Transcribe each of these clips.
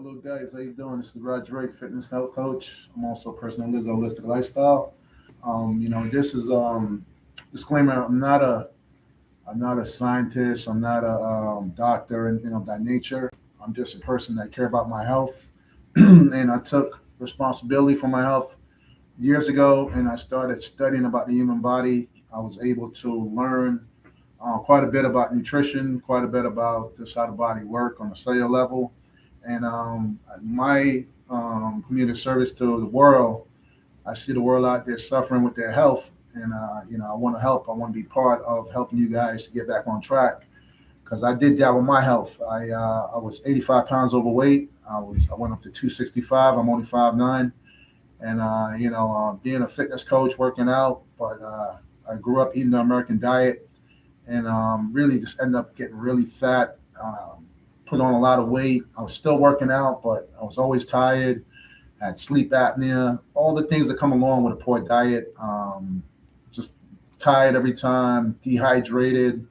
Hello guys, how you doing? This is Rod Drake, fitness health coach. I'm also a person who lives a holistic lifestyle. This is disclaimer. I'm not a scientist. I'm not a doctor, or anything of that nature. I'm just a person that care about my health, and I took responsibility for my health years ago, and I started studying about the human body. I was able to learn quite a bit about nutrition, quite a bit about just how the body work on a cellular level, and my community service to the world. I see the world out there suffering with their health, and I want to help. I want to be part of helping you guys to get back on track because I did that with my health. I was 85 pounds overweight. I went up to 265. I'm only 5'9", and being a fitness coach, working out, but I grew up eating the American diet, and really just ended up getting really fat. Put on a lot of weight. I was still working out, but I was always tired. Had sleep apnea, all the things that come along with a poor diet. Just tired every time, dehydrated.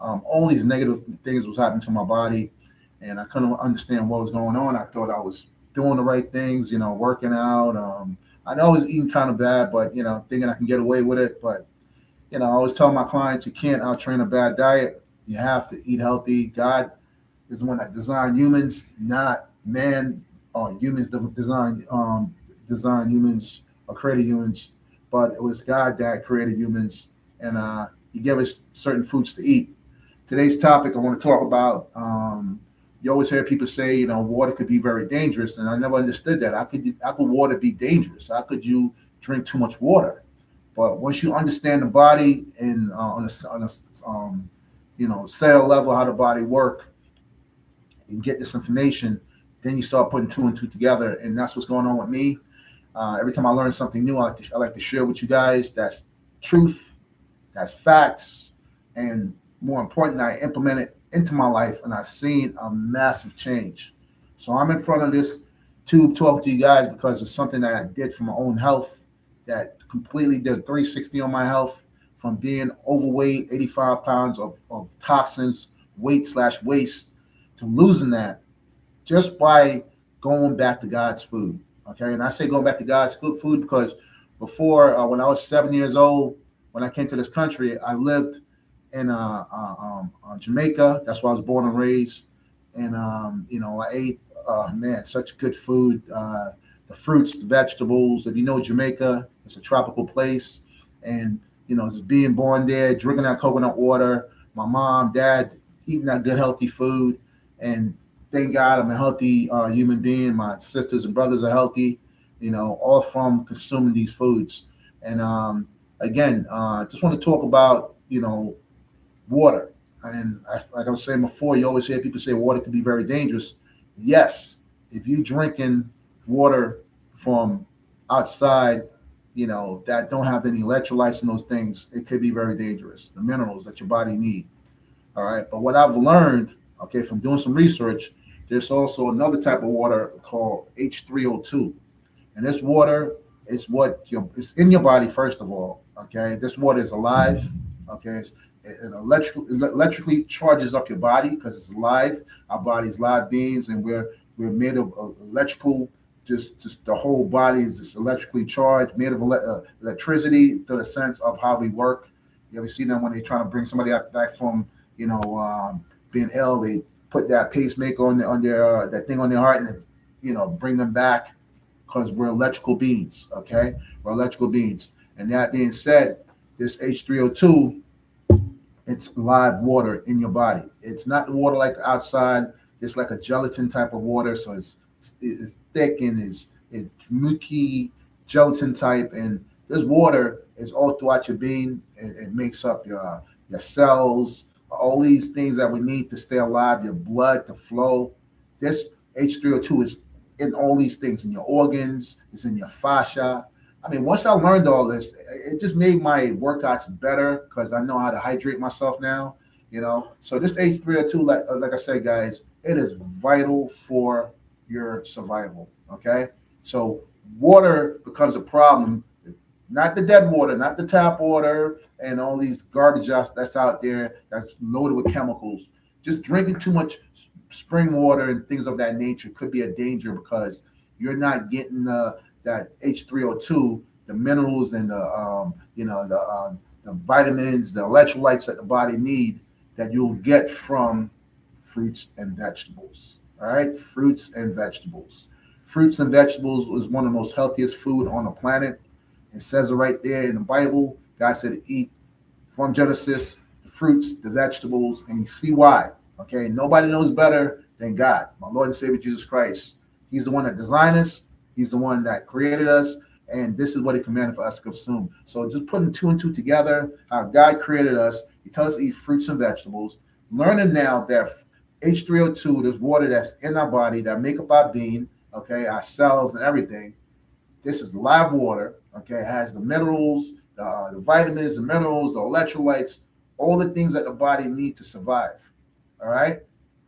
All these negative things was happening to my body, and I couldn't understand what was going on. I thought I was doing the right things, working out. I know I was eating kind of bad, but thinking I can get away with it. But I always tell my clients you can't out train a bad diet. You have to eat healthy. God is the one that designed humans, not man or humans design humans or created humans, but it was God that created humans, and He gave us certain foods to eat. Today's topic, I want to talk about. You always hear people say, water could be very dangerous, and I never understood that. How could water be dangerous? How could you drink too much water? But once you understand the body and cell level, how the body work, and get this information, then you start putting two and two together, and that's what's going on with me. Every time I learn something new, I like to share with you guys. That's truth, that's facts, and more important, I implement it into my life, and I've seen a massive change. So I'm in front of this tube talking to you guys because it's something that I did for my own health that completely did a 360 on my health, from being overweight, 85 pounds of toxins, weight/waste, to losing that just by going back to God's food. Okay, and I say going back to God's food because before, when I was 7 years old, when I came to this country, I lived in Jamaica. That's where I was born and raised, and I ate such good food. The fruits, the vegetables. If you know Jamaica, it's a tropical place, and just being born there, drinking that coconut water. My mom, dad, eating that good healthy food, and thank God I'm a healthy human being. My sisters and brothers are healthy, all from consuming these foods. And again, just want to talk about, water. And like I was saying before, you always hear people say water can be very dangerous. Yes, if you drinking water from outside, that don't have any electrolytes in those things, it could be very dangerous. The minerals that your body need. All right. But what I've learned, okay, from doing some research, there's also another type of water called H302. And this water is it's in your body, first of all. Okay. This water is alive. Okay. It electrically charges up your body because it's alive. Our body is live beings, and we're made of electrical. Just the whole body is just electrically charged, made of electricity, to the sense of how we work. You ever see them when they're trying to bring somebody back from being ill? They put that pacemaker on their that thing on their heart, and bring them back, because we're electrical beings. Okay, we're electrical beings. And that being said, this H302, it's live water in your body. It's not water like the outside. It's like a gelatin type of water, so it's thick and it's milky gelatin type. And this water is all throughout your being. It makes up your cells, all these things that we need to stay alive, your blood to flow. This H302 is in all these things, in your organs, it's in your fascia. I mean, once I learned all this, it just made my workouts better because I know how to hydrate myself now. So this H302, like I said, guys, it is vital for your survival. Okay, so water becomes a problem, not the dead water, not the tap water, and all these garbage that's out there that's loaded with chemicals. Just drinking too much spring water and things of that nature could be a danger because you're not getting that H302, the minerals and the vitamins, the electrolytes that the body need that you'll get from fruits and vegetables. All right, fruits and vegetables. Fruits and vegetables is one of the most healthiest food on the planet. It says it right there in the Bible. God said to eat from Genesis the fruits, the vegetables, and you see why. Okay, nobody knows better than God, my Lord and Savior Jesus Christ. He's the one that designed us. He's the one that created us, and this is what He commanded for us to consume. So just putting two and two together, how God created us. He tells us to eat fruits and vegetables. Learning now that H302, there's water that's in our body that make up our being, okay, our cells and everything. This is live water, okay? It has the minerals, the vitamins, the minerals, the electrolytes, all the things that the body needs to survive, all right?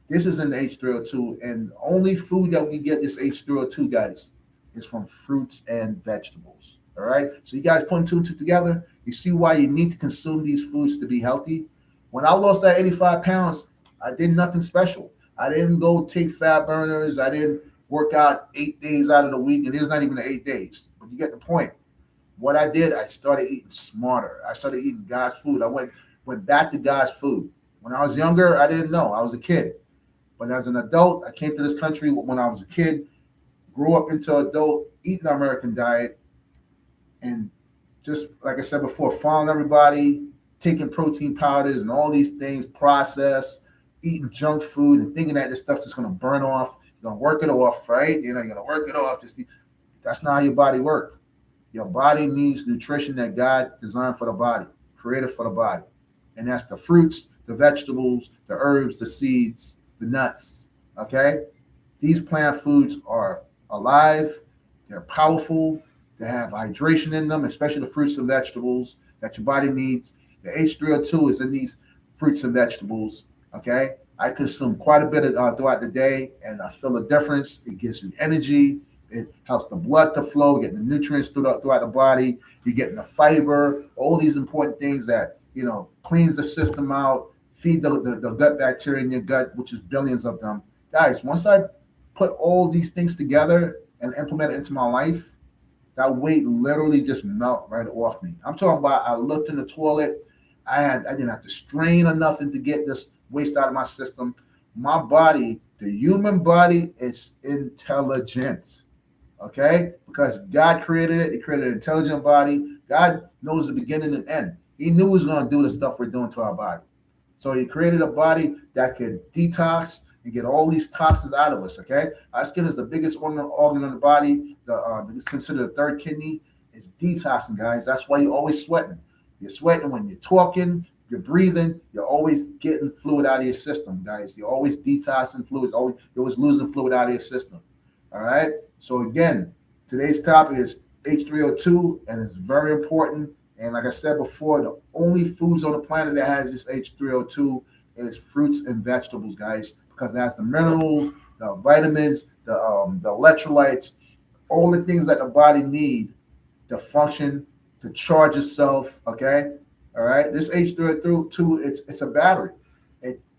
This is in the H302, and only food that we get this H302, guys, is from fruits and vegetables, all right? So you guys putting two and two together, you see why you need to consume these foods to be healthy. When I lost that 85 pounds, I did nothing special. I didn't go take fat burners. I didn't work out 8 days out of the week, and it's not even the 8 days, but you get the point. What I did, I started eating smarter. I started eating God's food. I went back to God's food. When I was younger, I didn't know. I was a kid. But as an adult, I came to this country when I was a kid, grew up into adult, eating the American diet, and just like I said before, following everybody, taking protein powders and all these things, processed, eating junk food and thinking that this stuff's just going to burn off. You're going to work it off, right? You're going to work it off. That's not how your body works. Your body needs nutrition that God designed for the body, created for the body. And that's the fruits, the vegetables, the herbs, the seeds, the nuts, okay? These plant foods are alive. They're powerful. They have hydration in them, especially the fruits and vegetables that your body needs. The H302 is in these fruits and vegetables, okay? I consume quite a bit throughout the day, and I feel a difference. It gives you energy. It helps the blood to flow, getting the nutrients throughout the body. You're getting the fiber, all these important things that, cleans the system out, feed the gut bacteria in your gut, which is billions of them. Guys, once I put all these things together and implement it into my life, that weight literally just melt right off me. I'm talking about I looked in the toilet. I didn't have to strain or nothing to get this waste out of my system. My body, the human body, is intelligent. Okay? Because God created it. He created an intelligent body. God knows the beginning and end. He knew he was going to do the stuff we're doing to our body. So he created a body that could detox and get all these toxins out of us, okay? Our skin is the biggest organ in the body. It's considered the third kidney. It's detoxing, guys. That's why you're always sweating. You're sweating when you're talking, you're breathing, you're always getting fluid out of your system, guys. You're always detoxing fluids, you're always losing fluid out of your system, all right? So again, today's topic is H302, and it's very important. And like I said before, the only foods on the planet that has this H302 is fruits and vegetables, guys, because it has the minerals, the vitamins, the electrolytes, all the things that the body need to function, to charge itself, okay? All right? This H302, it's a battery.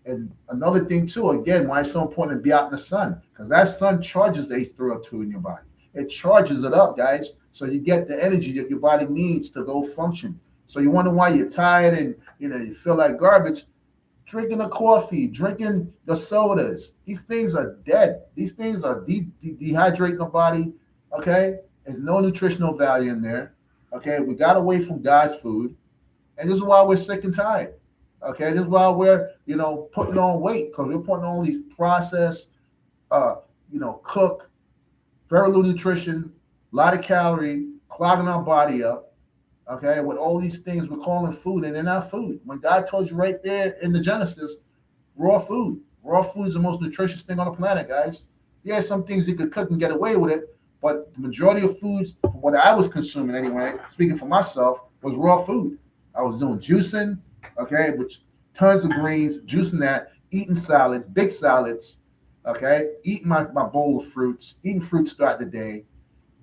And another thing, too, again, why it's so important to be out in the sun, because that sun charges the H302 in your body. It charges it up, guys, so you get the energy that your body needs to go function. So you wonder why you're tired and you feel like garbage. Drinking the coffee, drinking the sodas, these things are dead. These things are dehydrating the body, okay? There's no nutritional value in there, okay? We got away from God's food, and this is why we're sick and tired, okay? This is why we're, putting on weight, because we're putting on these processed, cooked, very little nutrition, a lot of calorie, clogging our body up, okay, with all these things we're calling food, and they're not food. When God told you right there in the Genesis, raw food. Raw food is the most nutritious thing on the planet, guys. Yeah, some things you could cook and get away with it, but the majority of foods, from what I was consuming anyway, speaking for myself, was raw food. I was doing juicing, okay, which tons of greens, juicing that, eating salads, big salads, okay, eating my bowl of fruits, eating fruits throughout the day,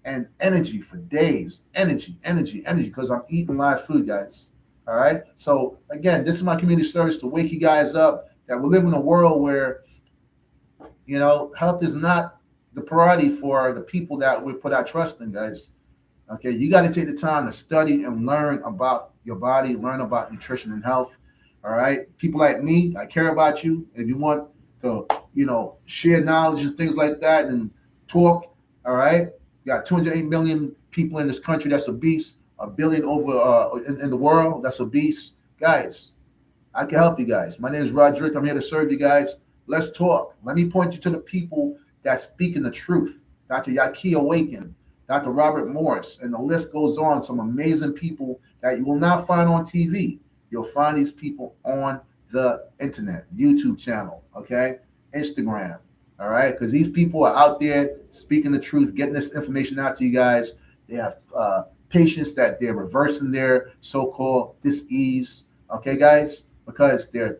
and energy for days. Energy, because I'm eating live food, guys. All right? So, again, this is my community service to wake you guys up that we live in a world where Health is not the priority for the people that we put our trust in, guys. Okay, you got to take the time to study and learn about your body, learn about nutrition and health. All right, people like me, I care about you. If you want to, share knowledge and things like that and talk, all right, you got 208 million people in this country that's obese, a billion over in the world that's obese. Guys, I can help you guys. My name is Roderick. I'm here to serve you guys. Let's talk. Let me point you to the people that speaking the truth. Dr. Yaki Awaken, Dr. Robert Morris, and the list goes on. Some amazing people that you will not find on TV. You'll find these people on the internet, YouTube channel, okay, Instagram, all right, because these people are out there speaking the truth, getting this information out to you guys. They have patients that they're reversing their so-called disease, okay, guys, because they're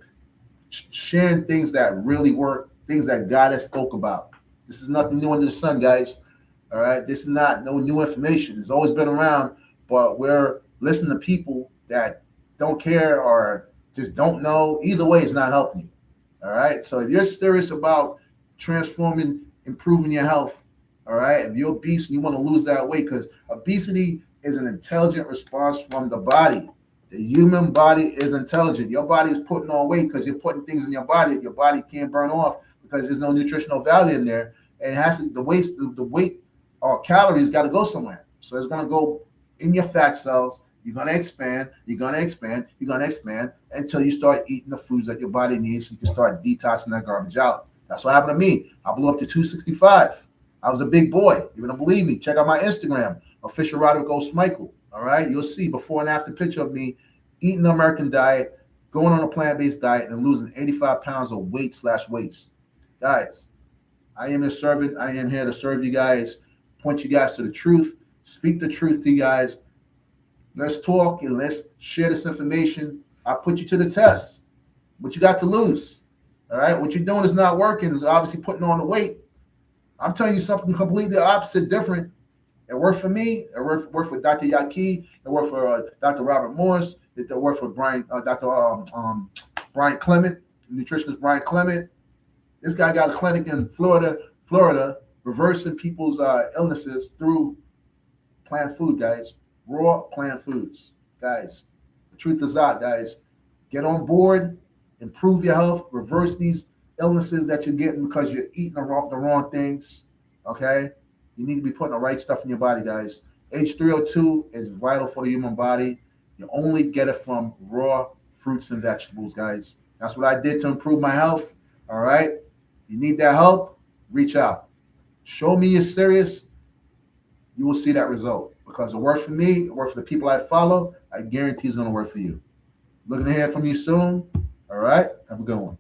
sharing things that really work, things that God has spoke about. This is nothing new under the sun, guys. All right, this is not no new information. It's always been around, but we're listening to people that don't care or just don't know. Either way, it's not helping you. All right, so if you're serious about transforming, improving your health, all right, if you're obese and you want to lose that weight, because obesity is an intelligent response from the body. The human body is intelligent. Your body is putting on weight because you're putting things in your body that your body can't burn off because there's no nutritional value in there, and it has to the weight or calories got to go somewhere. So it's going to go in your fat cells. You're going to expand. You're going to expand. You're going to expand until you start eating the foods that your body needs. So you can start detoxing that garbage out. That's what happened to me. I blew up to 265. I was a big boy. You don't believe me? Check out my Instagram, official Roderick Michael. All right, you'll see before and after picture of me eating the American diet, going on a plant-based diet, and losing 85 pounds of weight/waste. Guys, I am a servant. I am here to serve you guys, point you guys to the truth, speak the truth to you guys. Let's talk and let's share this information. I put you to the test. What you got to lose? All right, what you're doing is not working. It's obviously putting on the weight. I'm telling you something completely opposite, different. It worked for me. It worked for Dr. Yaki. It worked for Dr. Robert Morris. It worked for Dr. Brian Clement, nutritionist Brian Clement. This guy got a clinic in Florida, reversing people's illnesses through plant food, guys. Raw plant foods, guys. The truth is out, guys. Get on board, improve your health, reverse these illnesses that you're getting because you're eating the wrong things, okay? You need to be putting the right stuff in your body, guys. H302 is vital for the human body. You only get it from raw fruits and vegetables, guys. That's what I did to improve my health, all right? You need that help, reach out. Show me you're serious, you will see that result. Because it worked for me, it worked for the people I follow, I guarantee it's going to work for you. Looking to hear from you soon, all right? Have a good one.